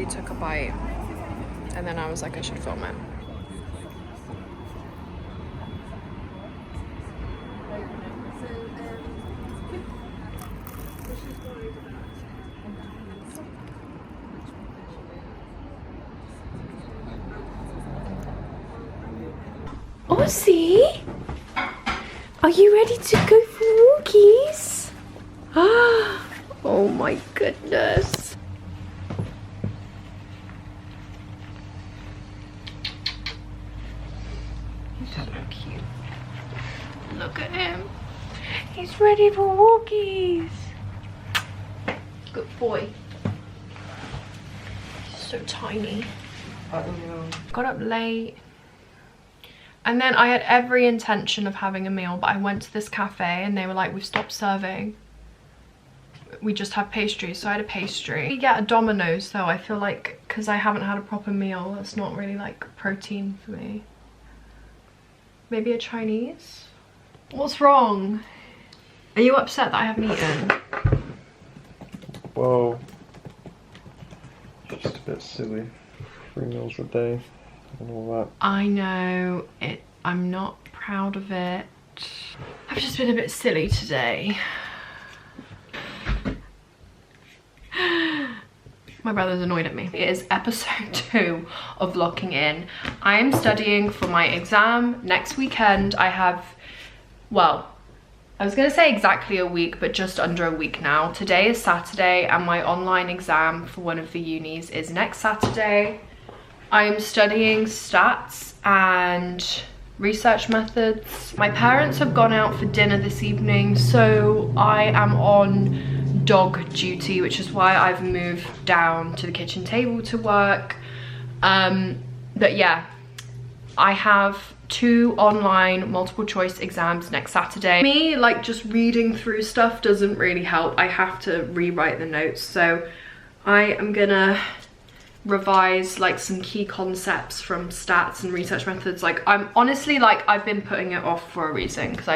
literally took a bite and then I was like, I should film it. Ozzy, are you ready to go for walkies? Oh my goodness. He's so cute. Look at him. He's ready for walkies. Good boy. He's so tiny. I don't know. Got up late. And then I had every intention of having a meal, but I went to this cafe and they were like, we've stopped serving. We just have pastries, so I had a pastry. We get a Domino's though, I feel like, because I haven't had a proper meal, that's not really like protein for me. Maybe a Chinese? What's wrong? Are you upset that I haven't eaten? Whoa. Just a bit silly. 3 meals a day. And all that. I know it. I'm not proud of it. I've just been a bit silly today. My brother's annoyed at me. It is episode 2 of locking in. I am studying for my exam next weekend. I have, well, I was gonna say exactly a week, but just under a week now. Today is Saturday and my online exam for one of the unis is next Saturday. I am studying stats and research methods. My parents have gone out for dinner this evening, so I am on dog duty, which is why I've moved down to the kitchen table to work. But yeah, I have 2 online multiple choice exams next Saturday. Me, like, just reading through stuff doesn't really help. I have to rewrite the notes, so I am gonna revise like some key concepts from stats and research methods. Like, I'm honestly, like, I've been putting it off for a reason, because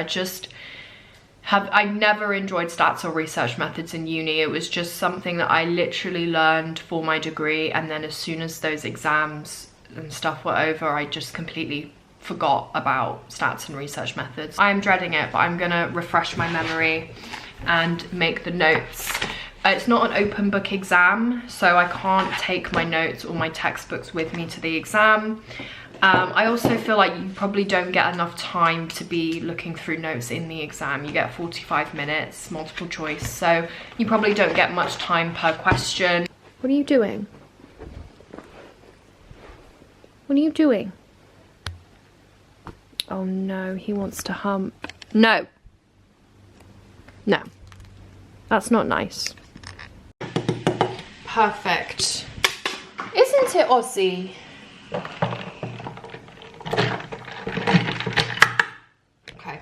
I never enjoyed stats or research methods in uni. It was just something that I literally learned for my degree, and then as soon as those exams and stuff were over, I just completely forgot about stats and research methods. I am dreading it, but I'm gonna refresh my memory and make the notes. It's not an open book exam, so I can't take my notes or my textbooks with me to the exam. I also feel like you probably don't get enough time to be looking through notes in the exam. You get 45 minutes, multiple choice, so you probably don't get much time per question. What are you doing? What are you doing? Oh no, he wants to hump. No. No. That's not nice. Perfect. Isn't it, Ozzy? Okay.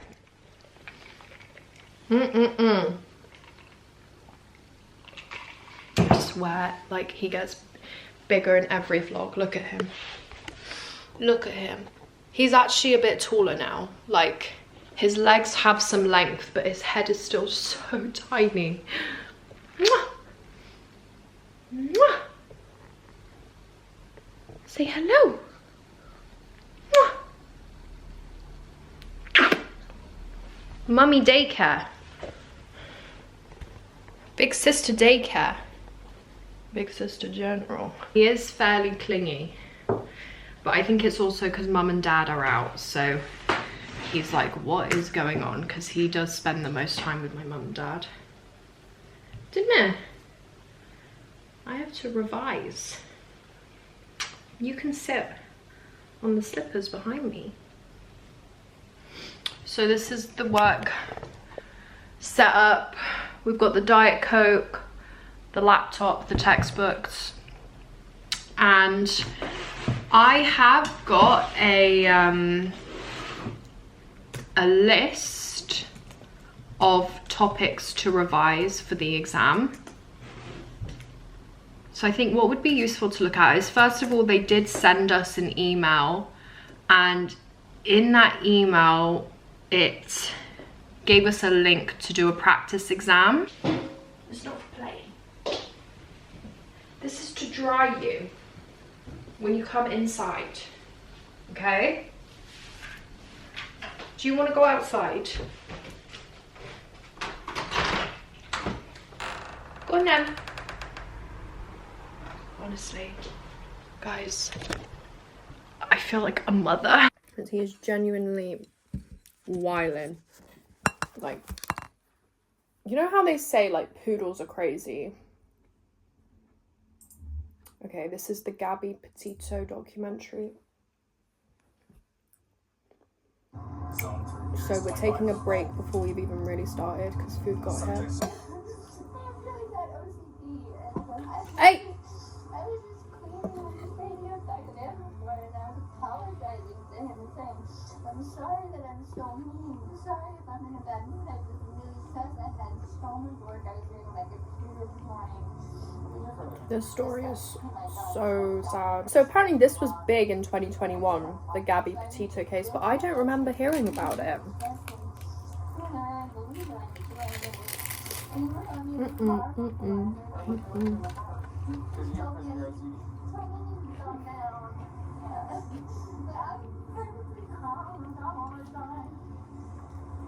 I swear, like, he gets bigger in every vlog. Look at him. Look at him. He's actually a bit taller now. Like, his legs have some length, but his head is still so tiny. Mwah. Mwah. Say hello. Mwah. Mummy daycare. Big sister daycare. Big sister general. He is fairly clingy, but I think it's also because mum and dad are out, so he's like, what is going on? Because he does spend the most time with my mum and dad. Didn't it? I have to revise. You can sit on the slippers behind me. So this is the work setup. We've got the Diet Coke, the laptop, the textbooks, and I have got a list of topics to revise for the exam. So I think what would be useful to look at is, first of all, they did send us an email, and in that email it gave us a link to do a practice exam. It's not for playing. This is to dry you when you come inside, okay? Do you want to go outside? Go on then. Honestly, guys, I feel like a mother. He is genuinely wilding. Like, you know how they say like poodles are crazy? Okay, this is the Gabby Petito documentary. So we're taking a break before we've even really started because food got here. Hey! I'm sorry that I'm so mean. Sorry if I'm in a bad mood. I was really stressed. I had so much work. I was doing like a computer this morning. This story is so sad. So apparently this was big in 2021, the Gabby Petito case, but I don't remember hearing about it.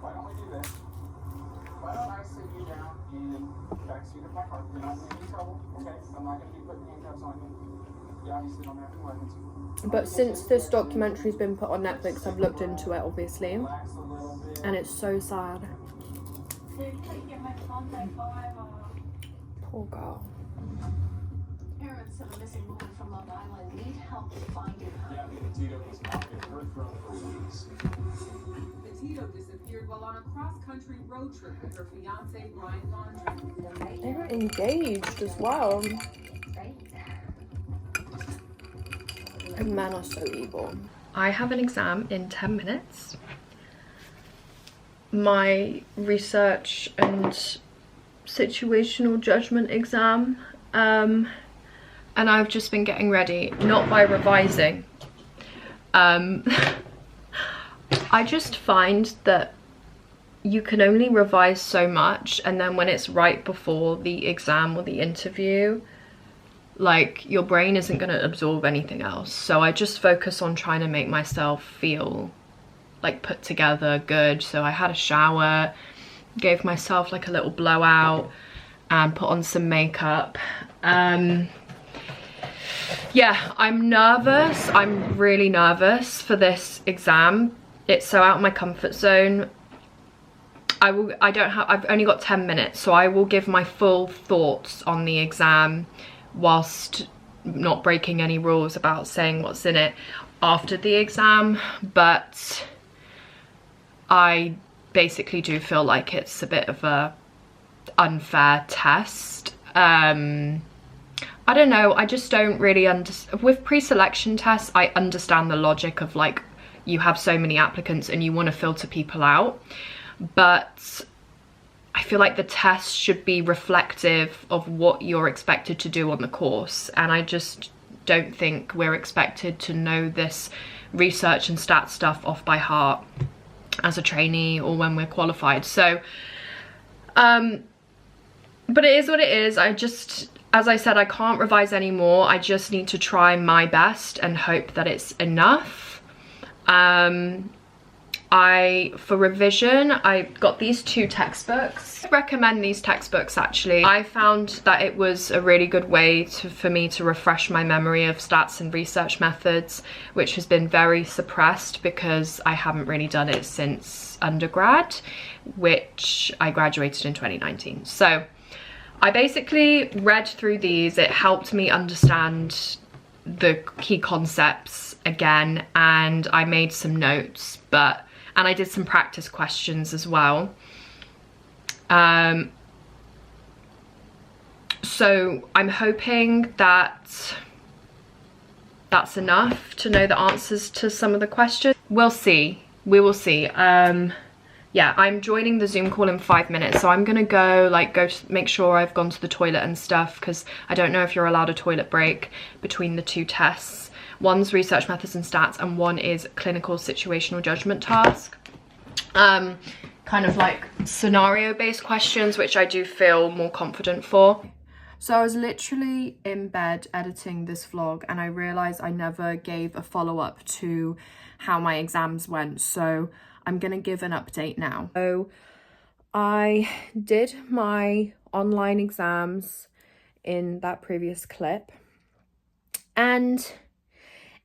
Why don't we do this? Why don't I sit you down in the backseat of my car? You're not in any trouble, okay? I'm not going to be putting handcuffs on you. You obviously don't have any weapons. But since this documentary's been put on Netflix, I've looked into it, obviously. And it's so sad. Poor girl. Parents of a missing woman from Long Island need help finding her. Gabby Petito was not in her throat for weeks. Petito disappeared while on a cross-country road trip with her fiancé Brian Laundrie. They were engaged as well. And men are so evil. I have an exam in 10 minutes. My research and situational judgment exam. And I've just been getting ready, not by revising. I just find that you can only revise so much, and then when it's right before the exam or the interview, like, your brain isn't going to absorb anything else. So I just focus on trying to make myself feel like put together, good. So I had a shower, gave myself like a little blowout, and put on some makeup. Yeah, I'm nervous. I'm really nervous for this exam. It's so out of my comfort zone. I've only got 10 minutes, so I will give my full thoughts on the exam whilst not breaking any rules about saying what's in it after the exam. But I basically do feel like it's a bit of a unfair test. I don't know, I just don't really understand. With pre-selection tests, I understand the logic of like, you have so many applicants and you want to filter people out. But I feel like the test should be reflective of what you're expected to do on the course. And I just don't think we're expected to know this research and stat stuff off by heart as a trainee or when we're qualified. So, but it is what it is. As I said, I can't revise anymore. I just need to try my best and hope that it's enough. For revision, I got these two textbooks. I recommend these textbooks actually. I found that it was a really good way for me to refresh my memory of stats and research methods, which has been very suppressed because I haven't really done it since undergrad, which I graduated in 2019. So I basically read through these. It helped me understand the key concepts again, and I made some notes, and I did some practice questions as well. So I'm hoping that that's enough to know the answers to some of the questions. We'll see. We will see. Yeah, I'm joining the Zoom call in 5 minutes, so I'm gonna go to make sure I've gone to the toilet and stuff, because I don't know if you're allowed a toilet break between the two tests. One's research methods and stats, and one is clinical situational judgment task. Kind of like scenario-based questions, which I do feel more confident for. So I was literally in bed editing this vlog and I realized I never gave a follow-up to how my exams went. So I'm gonna give an update now. So I did my online exams in that previous clip and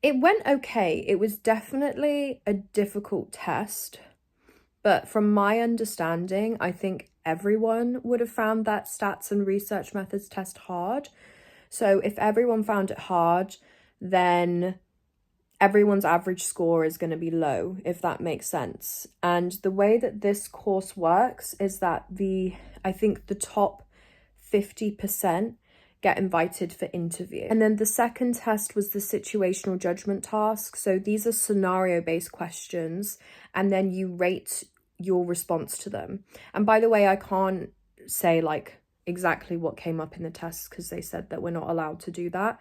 it went okay. It was definitely a difficult test, but from my understanding, I think everyone would have found that stats and research methods test hard. So if everyone found it hard, then everyone's average score is going to be low, if that makes sense. And the way that this course works is that I think the top 50% get invited for interview. And then the second test was the situational judgment task. So these are scenario-based questions, and then you rate your response to them. And by the way, I can't say like exactly what came up in the test because they said that we're not allowed to do that.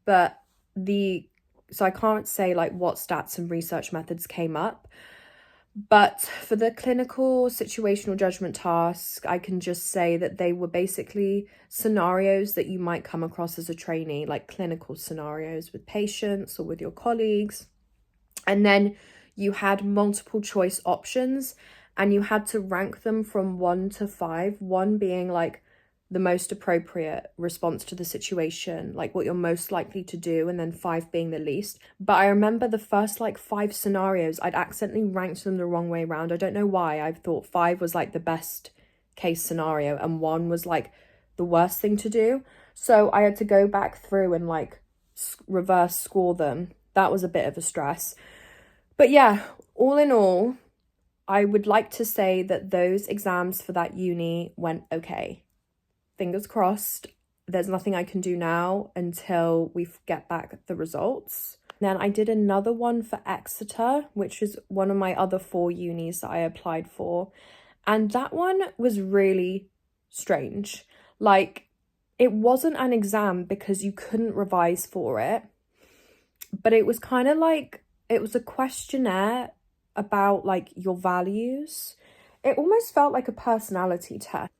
But so I can't say like what stats and research methods came up. But for the clinical situational judgment task, I can just say that they were basically scenarios that you might come across as a trainee, like clinical scenarios with patients or with your colleagues. And then you had multiple choice options and you had to rank them from 1 to 5, 1 being like the most appropriate response to the situation, like what you're most likely to do, and then 5 being the least. But I remember the first like 5 scenarios, I'd accidentally ranked them the wrong way around. I don't know why. I thought 5 was like the best case scenario and 1 was like the worst thing to do. So I had to go back through and like reverse score them. That was a bit of a stress. But yeah, all in all, I would like to say that those exams for that uni went okay. Fingers crossed. There's nothing I can do now until we get back the results. Then I did another one for Exeter, which is one of my other 4 unis that I applied for. And that one was really strange. Like, it wasn't an exam because you couldn't revise for it. But it was kind of like, it was a questionnaire about like your values. It almost felt like a personality test.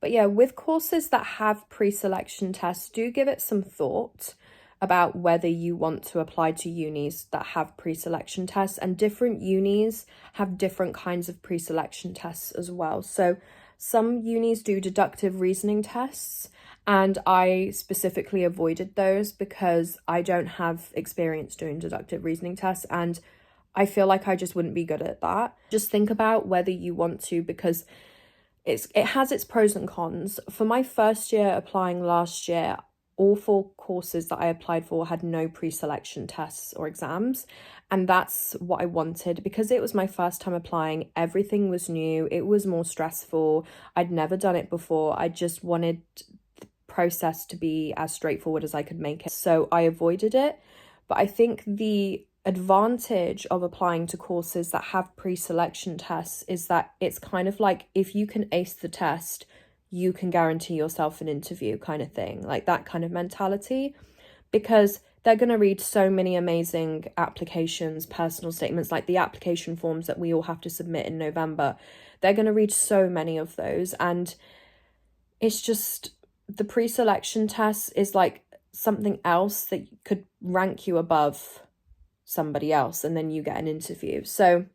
But yeah, with courses that have pre-selection tests, do give it some thought about whether you want to apply to unis that have pre-selection tests, and different unis have different kinds of pre-selection tests as well. So some unis do deductive reasoning tests, and I specifically avoided those because I don't have experience doing deductive reasoning tests, and I feel like I just wouldn't be good at that. Just think about whether you want to, because it has its pros and cons. For my first year applying last year, all 4 courses that I applied for had no pre-selection tests or exams, and that's what I wanted because it was my first time applying. Everything was new. It was more stressful. I'd never done it before. I just wanted the process to be as straightforward as I could make it, so I avoided it. But I think the advantage of applying to courses that have pre-selection tests is that it's kind of like, if you can ace the test, you can guarantee yourself an interview kind of thing, like that kind of mentality, because they're going to read so many amazing applications, personal statements, like the application forms that we all have to submit in November. They're going to read so many of those, and it's just, the pre-selection test is like something else that could rank you above somebody else, and then you get an interview. So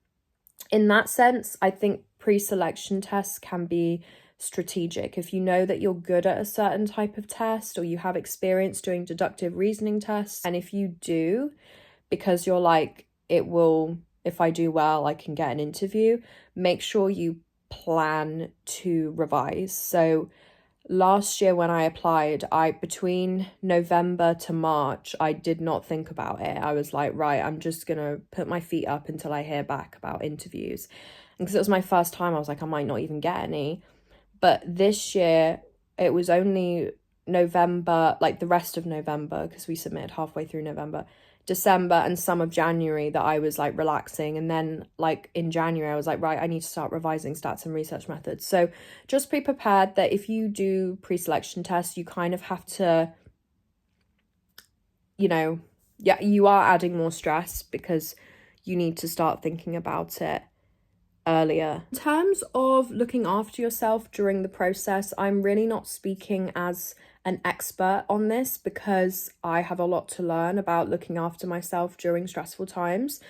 in that sense, I think pre-selection tests can be strategic. If you know that you're good at a certain type of test, or you have experience doing deductive reasoning tests, and if you do, because you're like, it will, if I do well, I can get an interview, make sure you plan to revise. So last year when I applied, between November to March, I did not think about it. I was like, right, I'm just gonna put my feet up until I hear back about interviews. And because it was my first time, I was like, I might not even get any. But this year, it was only November, like the rest of November, because we submitted halfway through November, December and some of January, that I was like relaxing. And then like in January, I was like, right, I need to start revising stats and research methods. So just be prepared that if you do pre-selection tests, you kind of have to, you know, yeah, you are adding more stress because you need to start thinking about it earlier. In terms of looking after yourself during the process, I'm really not speaking as an expert on this because I have a lot to learn about looking after myself during stressful times.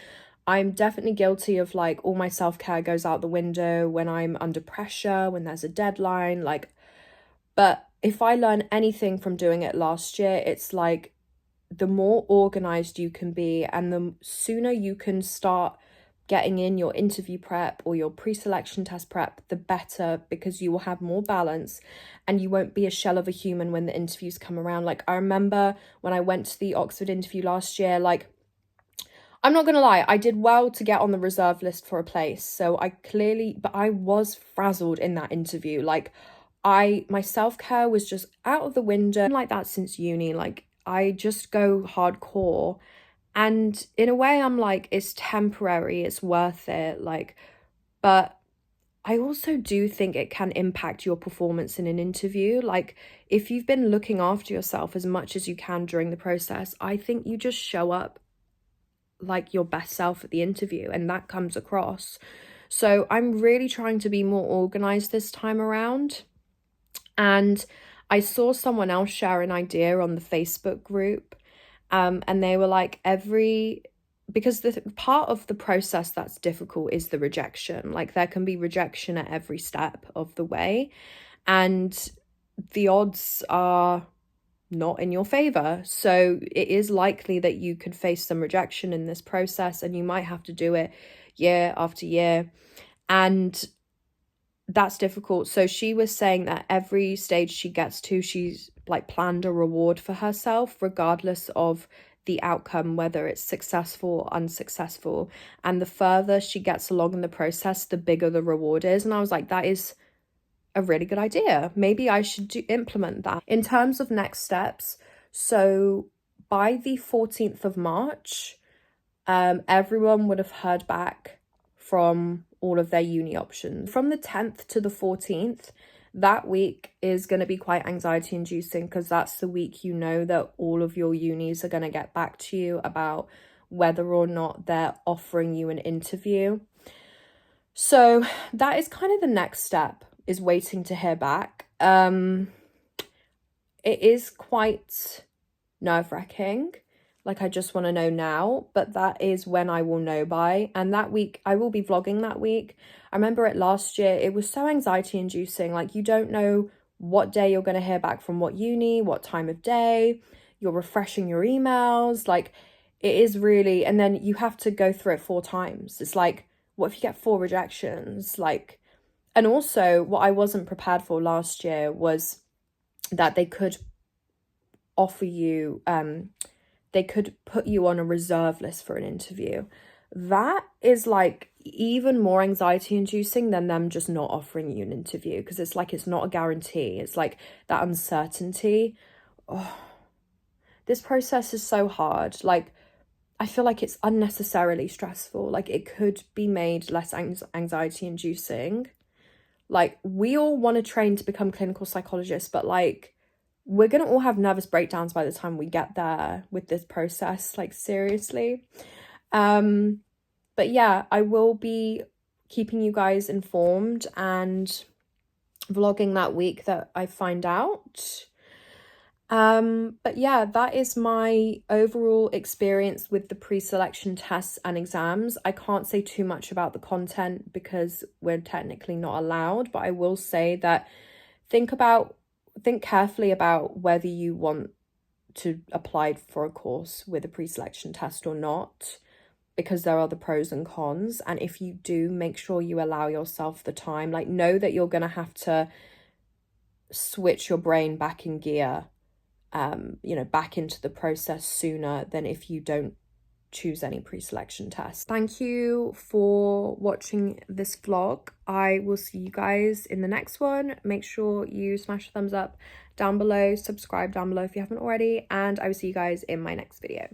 I'm definitely guilty of like all my self-care goes out the window when I'm under pressure, when there's a deadline, like, but if I learn anything from doing it last year, it's like the more organized you can be and the sooner you can start getting in your interview prep or your pre-selection test prep, the better, because you will have more balance and you won't be a shell of a human when the interviews come around. Like, I remember when I went to the Oxford interview last year, like, I'm not gonna lie, I did well to get on the reserve list for a place. So but I was frazzled in that interview. Like, my self-care was just out of the window. Like that since uni, like I just go hardcore. And in a way, I'm like, it's temporary, it's worth it. Like, but I also do think it can impact your performance in an interview. Like, if you've been looking after yourself as much as you can during the process, I think you just show up like your best self at the interview and that comes across. So I'm really trying to be more organized this time around. And I saw someone else share an idea on the Facebook group, and they were like, because the part of the process that's difficult is the rejection. Like, there can be rejection at every step of the way, and the odds are not in your favor. So it is likely that you could face some rejection in this process, and you might have to do it year after year. And that's difficult. So she was saying that every stage she gets to, she's like planned a reward for herself, regardless of the outcome, whether it's successful or unsuccessful. And the further she gets along in the process, the bigger the reward is. And I was like, that is a really good idea. Maybe I should implement that. In terms of next steps, so by the 14th of March, everyone would have heard back from all of their uni options. From the 10th to the 14th, that week is going to be quite anxiety inducing because that's the week you know that all of your unis are going to get back to you about whether or not they're offering you an interview. So that is kind of the next step, is waiting to hear back. It is quite nerve-wracking. Like, I just want to know now, but that is when I will know by. And that week, I will be vlogging that week. I remember it last year, it was so anxiety inducing. Like, you don't know what day you're going to hear back from what uni, what time of day. You're refreshing your emails. Like, it is really, and then you have to go through it 4 times. It's like, what if you get 4 rejections? Like, and also what I wasn't prepared for last year was that they could offer you, they could put you on a reserve list for an interview. That is like even more anxiety inducing than them just not offering you an interview, because it's like, it's not a guarantee. It's like that uncertainty. Oh, this process is so hard. Like, I feel like it's unnecessarily stressful. Like, it could be made less anxiety inducing. Like, we all want to train to become clinical psychologists, but like, we're going to all have nervous breakdowns by the time we get there with this process, like, seriously. But yeah, I will be keeping you guys informed and vlogging that week that I find out. But yeah, that is my overall experience with the pre-selection tests and exams. I can't say too much about the content because we're technically not allowed, but I will say that think carefully about whether you want to apply for a course with a pre-selection test or not, because there are the pros and cons. And if you do, make sure you allow yourself the time. Like, know that you're going to have to switch your brain back in gear, back into the process sooner than if you don't choose any pre-selection tests. Thank you for watching this vlog. I will see you guys in the next one. Make sure you smash a thumbs up down below, subscribe down below if you haven't already, and I will see you guys in my next video.